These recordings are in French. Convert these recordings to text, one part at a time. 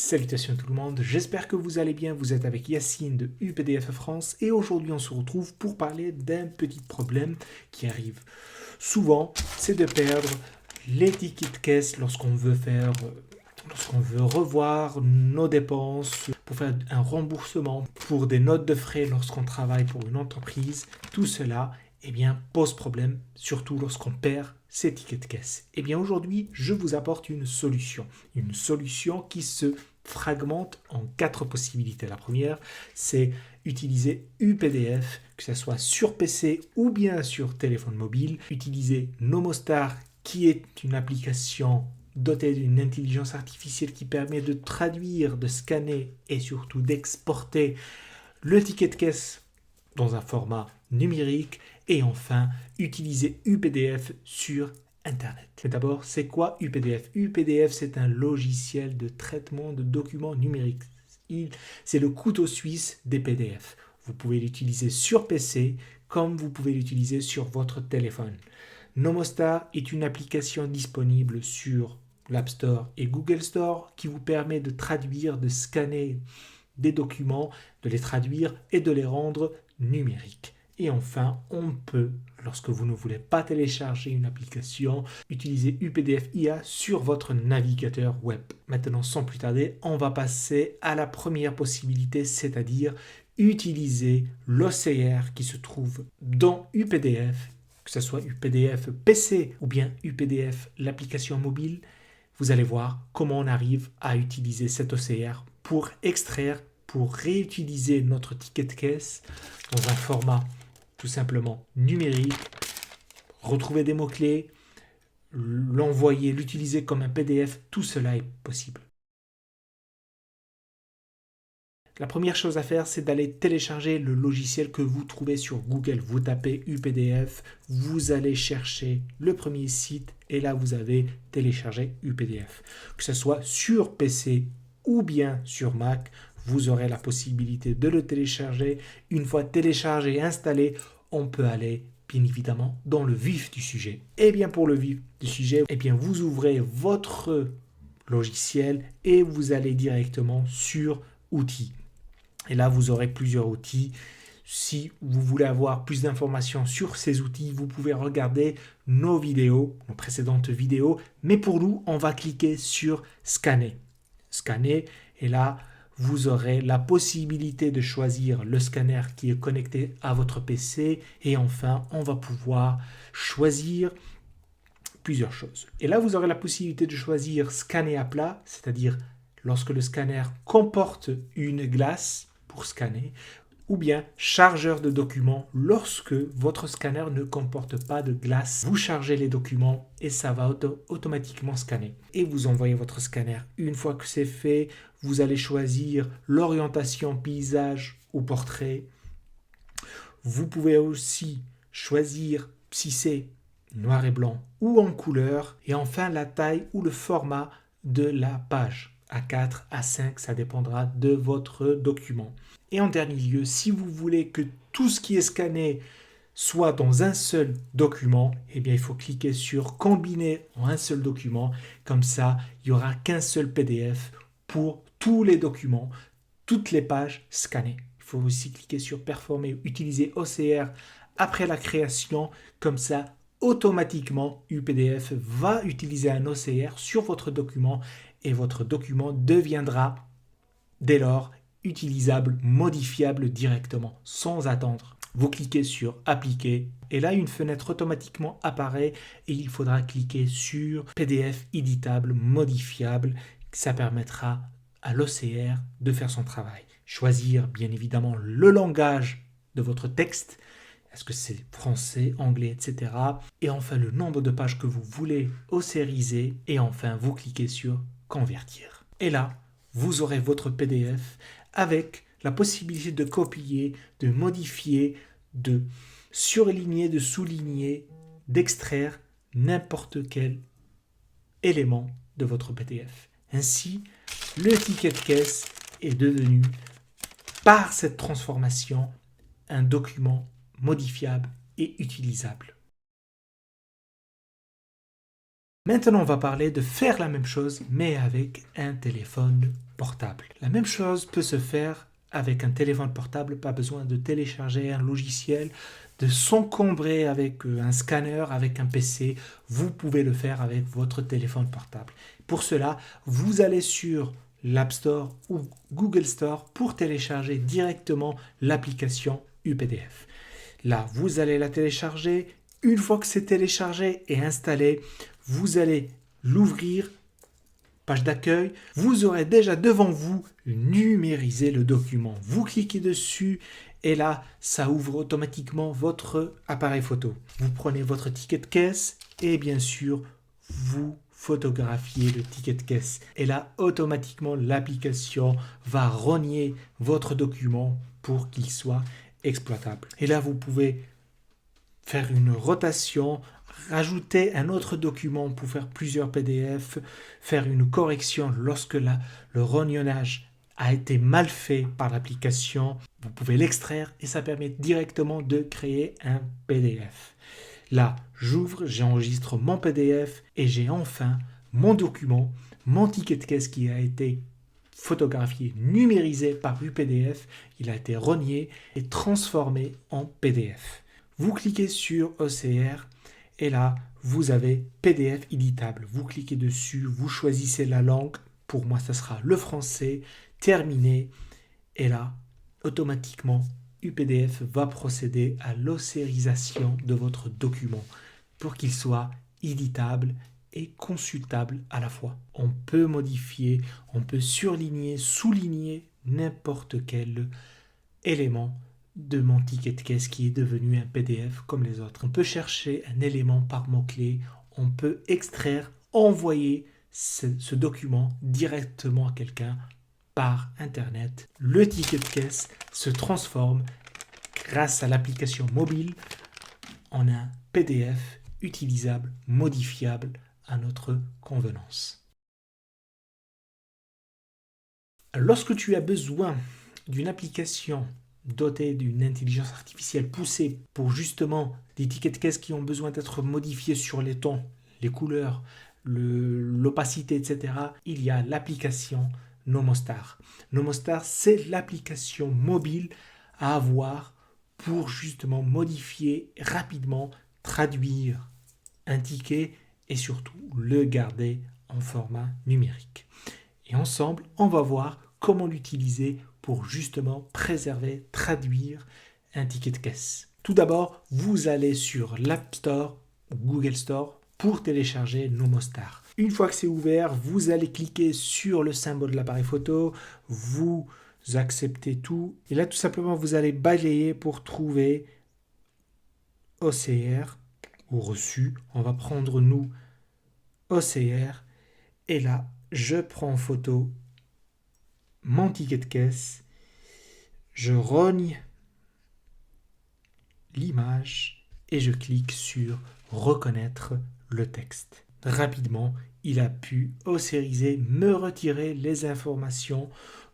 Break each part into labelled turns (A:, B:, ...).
A: Salutations tout le monde, j'espère que vous allez bien, vous êtes avec Yacine de UPDF France et aujourd'hui on se retrouve pour parler d'un petit problème qui arrive souvent, c'est de perdre les tickets de caisse lorsqu'on veut revoir nos dépenses, pour faire un remboursement, pour des notes de frais lorsqu'on travaille pour une entreprise. Tout cela pose problème, surtout lorsqu'on perd ces tickets de caisse. Aujourd'hui, je vous apporte une solution qui se fragmente en 4 possibilités. La première, c'est utiliser UPDF, que ce soit sur PC ou bien sur téléphone mobile. Utiliser Nomostar, qui est une application dotée d'une intelligence artificielle qui permet de traduire, de scanner et surtout d'exporter le ticket de caisse dans un format numérique. Et enfin, utiliser UPDF sur Internet. Mais d'abord, c'est quoi UPDF? UPDF, c'est un logiciel de traitement de documents numériques. C'est le couteau suisse des PDF. Vous pouvez l'utiliser sur PC comme vous pouvez l'utiliser sur votre téléphone. Nomostar est une application disponible sur l'App Store et Google Store qui vous permet de traduire, de scanner des documents, de les traduire et de les rendre numériques. Et enfin, on peut, lorsque vous ne voulez pas télécharger une application, utiliser UPDF IA sur votre navigateur web. Maintenant, sans plus tarder, on va passer à la première possibilité, c'est-à-dire utiliser l'OCR qui se trouve dans UPDF, que ce soit UPDF PC ou bien UPDF l'application mobile. Vous allez voir comment on arrive à utiliser cet OCR pour extraire, pour réutiliser notre ticket de caisse dans un format tout simplement numérique, retrouver des mots-clés, l'envoyer, l'utiliser comme un PDF, tout cela est possible. La première chose à faire, c'est d'aller télécharger le logiciel que vous trouvez sur Google. Vous tapez UPDF, vous allez chercher le premier site et là vous avez téléchargé UPDF. Que ce soit sur PC ou bien sur Mac, vous aurez la possibilité de le télécharger. Une fois téléchargé et installé, on peut aller bien évidemment dans le vif du sujet. Pour le vif du sujet, vous ouvrez votre logiciel et vous allez directement sur Outils. Et là, vous aurez plusieurs outils. Si vous voulez avoir plus d'informations sur ces outils, vous pouvez regarder nos précédentes vidéos. Mais pour nous, on va cliquer sur Scanner. Scanner, et là, vous aurez la possibilité de choisir le scanner qui est connecté à votre PC. Et enfin, on va pouvoir choisir plusieurs choses. Et là, vous aurez la possibilité de choisir Scanner à plat, c'est-à-dire lorsque le scanner comporte une glace pour scanner, ou bien chargeur de documents lorsque votre scanner ne comporte pas de glace. Vous chargez les documents et ça va automatiquement scanner. Et vous envoyez votre scanner. Une fois que c'est fait, vous allez choisir l'orientation paysage ou portrait. Vous pouvez aussi choisir si c'est noir et blanc ou en couleur. Et enfin, la taille ou le format de la page. A4, A5, ça dépendra de votre document. Et en dernier lieu, si vous voulez que tout ce qui est scanné soit dans un seul document, il faut cliquer sur combiner en un seul document. Comme ça, il n'y aura qu'un seul PDF pour tous les documents, toutes les pages scannées. Il faut aussi cliquer sur performer, utiliser OCR après la création. Comme ça, automatiquement, UPDF va utiliser un OCR sur votre document et votre document deviendra dès lors utilisable, modifiable directement, sans attendre. Vous cliquez sur appliquer et là une fenêtre automatiquement apparaît et il faudra cliquer sur PDF éditable, modifiable. Ça permettra à l'OCR de faire son travail. Choisir bien évidemment le langage de votre texte. Est-ce que c'est français, anglais, etc. Et enfin le nombre de pages que vous voulez OCRiser. Et enfin vous cliquez sur convertir. Et là, vous aurez votre PDF avec la possibilité de copier, de modifier, de surligner, de souligner, d'extraire n'importe quel élément de votre PDF. Ainsi, le ticket de caisse est devenu, par cette transformation, un document modifiable et utilisable. Maintenant, on va parler de faire la même chose, mais avec un téléphone portable. La même chose peut se faire avec un téléphone portable, pas besoin de télécharger un logiciel, de s'encombrer avec un scanner, avec un PC. Vous pouvez le faire avec votre téléphone portable. Pour cela, vous allez sur l'App Store ou Google Store pour télécharger directement l'application UPDF. Là, vous allez la télécharger. Une fois que c'est téléchargé et installé, vous allez l'ouvrir, page d'accueil. Vous aurez déjà devant vous numérisé le document. Vous cliquez dessus et là, ça ouvre automatiquement votre appareil photo. Vous prenez votre ticket de caisse et bien sûr, vous photographiez le ticket de caisse. Et là, automatiquement, l'application va rogner votre document pour qu'il soit exploitable. Et là, vous pouvez faire une rotation, rajouter un autre document pour faire plusieurs PDF, faire une correction lorsque le rognonnage a été mal fait par l'application. Vous pouvez l'extraire et ça permet directement de créer un PDF. Là, j'ouvre, j'enregistre mon PDF et j'ai enfin mon document, mon ticket de caisse qui a été photographié, numérisé par UPDF. Il a été rogné et transformé en PDF. Vous cliquez sur OCR et là, vous avez PDF éditable. Vous cliquez dessus, vous choisissez la langue. Pour moi, ça sera le français. Terminé. Et là, automatiquement, UPDF va procéder à l'océrisation de votre document pour qu'il soit éditable et consultable à la fois. On peut modifier, on peut surligner, souligner n'importe quel élément de mon ticket de caisse qui est devenu un PDF comme les autres. On peut chercher un élément par mot-clé, on peut extraire, envoyer ce document directement à quelqu'un par Internet. Le ticket de caisse se transforme grâce à l'application mobile en un PDF utilisable, modifiable à notre convenance. Lorsque tu as besoin d'une application dotée d'une intelligence artificielle poussée pour justement des tickets de caisse qui ont besoin d'être modifiés sur les tons, les couleurs, l'opacité, etc., il y a l'application Nomostar. Nomostar, c'est l'application mobile à avoir pour justement modifier rapidement, traduire un ticket et surtout le garder en format numérique. Et ensemble, on va voir comment l'utiliser pour justement préserver, traduire un ticket de caisse. Tout d'abord, vous allez sur l'App Store ou Google Store pour télécharger Nomostar. Une fois que c'est ouvert, vous allez cliquer sur le symbole de l'appareil photo, vous acceptez tout et là tout simplement vous allez balayer pour trouver OCR ou reçu. On va prendre nous OCR et là je prends en photo mon ticket de caisse, je rogne l'image et je clique sur reconnaître le texte. Rapidement, il a pu OCRiser, me retirer les informations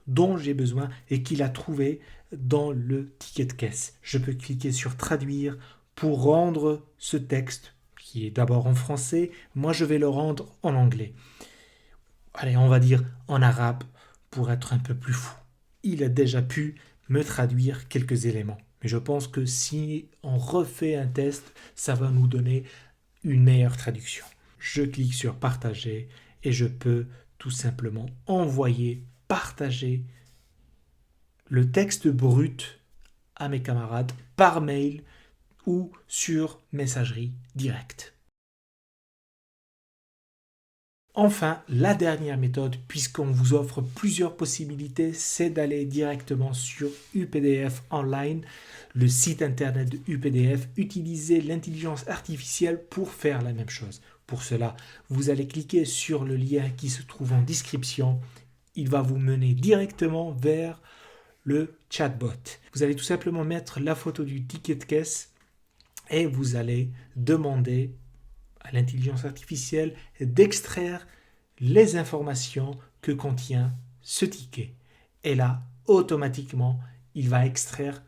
A: dont j'ai besoin et qu'il a trouvé dans le ticket de caisse. Je peux cliquer sur traduire pour rendre ce texte qui est d'abord en français. Moi, je vais le rendre en anglais. Allez, on va dire en arabe pour être un peu plus fou. Il a déjà pu me traduire quelques éléments. Mais je pense que si on refait un test, ça va nous donner une meilleure traduction. Je clique sur partager et je peux tout simplement envoyer, partager le texte brut à mes camarades par mail ou sur messagerie directe. Enfin, la dernière méthode, puisqu'on vous offre plusieurs possibilités, c'est d'aller directement sur UPDF Online, le site internet de UPDF, utiliser l'intelligence artificielle pour faire la même chose. Pour cela, vous allez cliquer sur le lien qui se trouve en description. Il va vous mener directement vers le chatbot. Vous allez tout simplement mettre la photo du ticket de caisse et vous allez demander à l'intelligence artificielle d'extraire les informations que contient ce ticket. Et là, automatiquement, il va extraire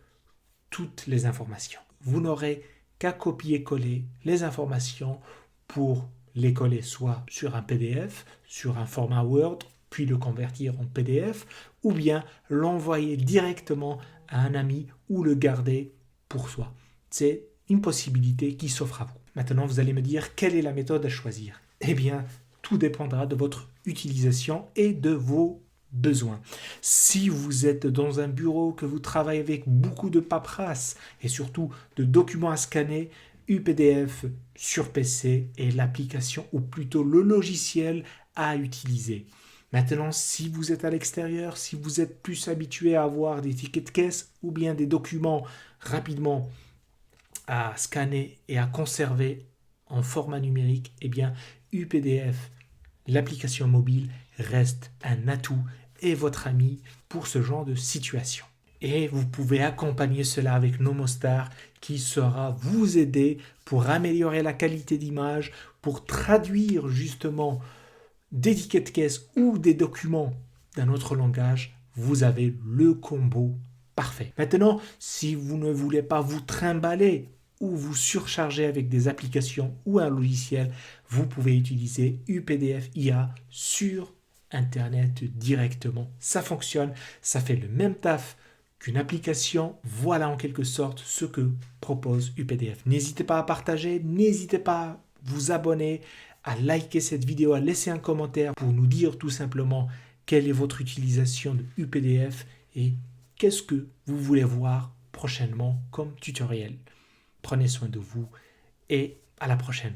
A: toutes les informations. Vous n'aurez qu'à copier-coller les informations pour les coller soit sur un PDF, sur un format Word, puis le convertir en PDF, ou bien l'envoyer directement à un ami ou le garder pour soi. C'est une possibilité qui s'offre à vous. Maintenant, vous allez me dire quelle est la méthode à choisir. Eh bien, tout dépendra de votre utilisation et de vos besoins. Si vous êtes dans un bureau, que vous travaillez avec beaucoup de paperasse et surtout de documents à scanner, UPDF sur PC est l'application ou plutôt le logiciel à utiliser. Maintenant, si vous êtes à l'extérieur, si vous êtes plus habitué à avoir des tickets de caisse ou bien des documents rapidement à scanner et à conserver en format numérique, eh bien UPDF, l'application mobile, reste un atout et votre ami pour ce genre de situation. Et vous pouvez accompagner cela avec Nomostar qui sera vous aider pour améliorer la qualité d'image, pour traduire justement des tickets de caisse ou des documents d'un autre langage. Vous avez le combo parfait. Maintenant, si vous ne voulez pas vous trimballer ou vous surcharger avec des applications ou un logiciel, vous pouvez utiliser UPDF IA sur Internet directement. Ça fonctionne, ça fait le même taf qu'une application. Voilà en quelque sorte ce que propose UPDF. N'hésitez pas à partager, n'hésitez pas à vous abonner, à liker cette vidéo, à laisser un commentaire pour nous dire tout simplement quelle est votre utilisation de UPDF et qu'est-ce que vous voulez voir prochainement comme tutoriel. Prenez soin de vous et à la prochaine.